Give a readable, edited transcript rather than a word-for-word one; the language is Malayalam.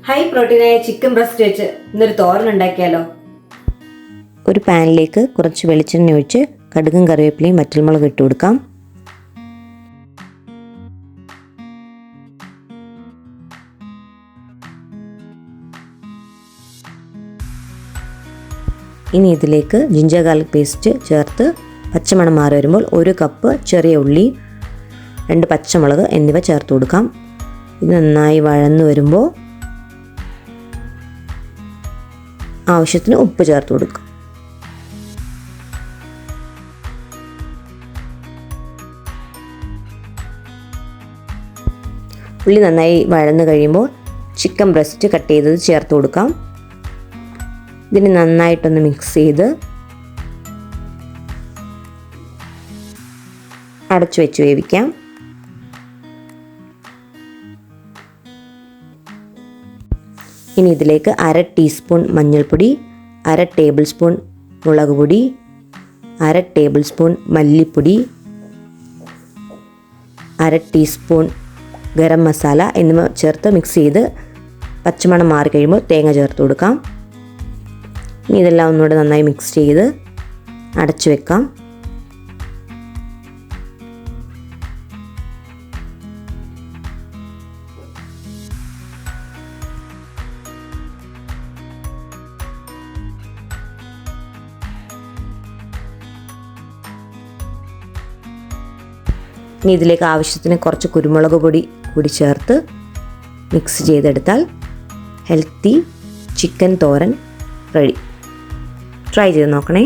ഹൈ പ്രോട്ടീനായ ചിക്കൻ ബ്രസ്റ്റ് വെച്ച് ഇന്നൊരു തോരൻ ഉണ്ടാക്കിയാലോ? ഒരു പാനിലേക്ക് കുറച്ച് വെളിച്ചെണ്ണ ഒഴിച്ച് കടുകും കറിവേപ്പിലയും വറ്റൽമുളക് ഇട്ട് കൊടുക്കാം. ഇനി ഇതിലേക്ക് ജിഞ്ചർ ഗാർലിക് പേസ്റ്റ് ചേർത്ത് പച്ചമണം മാറി വരുമ്പോൾ 1 കപ്പ് ചെറിയ ഉള്ളി, 2 പച്ചമുളക് എന്നിവ ചേർത്ത് കൊടുക്കാം. ഇത് നന്നായി വഴന്നു വരുമ്പോൾ ആവശ്യത്തിന് ഉപ്പ് ചേർത്ത് കൊടുക്കാം. ഉള്ളി നന്നായി വഴന്നു കഴിയുമ്പോൾ ചിക്കൻ ബ്രസ്റ്റ് കട്ട് ചെയ്തത് ചേർത്ത് കൊടുക്കാം. ഇതിന് നന്നായിട്ടൊന്ന് മിക്സ് ചെയ്ത് അടച്ചു വെച്ച് വേവിക്കാം. ഇനി ഇതിലേക്ക് 1/2 ടീസ്പൂൺ മഞ്ഞൾപ്പൊടി, 1/2 ടേബിൾ സ്പൂൺ മുളക് പൊടി, 1/2 ടേബിൾ സ്പൂൺ മല്ലിപ്പൊടി, 1/2 ടീസ്പൂൺ ഗരം മസാല എന്നിവ ചേർത്ത് മിക്സ് ചെയ്ത് പച്ചമണം മാറി കഴിയുമ്പോൾ തേങ്ങ ചേർത്ത് കൊടുക്കാം. ഇനി ഇതെല്ലാം ഒന്നുകൂടെ നന്നായി മിക്സ് ചെയ്ത് അടച്ചു വെക്കാം. ഇനി ഇതിലേക്ക് ആവശ്യത്തിന് കുറച്ച് കുരുമുളക് പൊടി കൂടി ചേർത്ത് മിക്സ് ചെയ്തെടുത്താൽ ഹെൽത്തി ചിക്കൻ തോരൻ റെഡി. ട്രൈ ചെയ്ത് നോക്കണേ.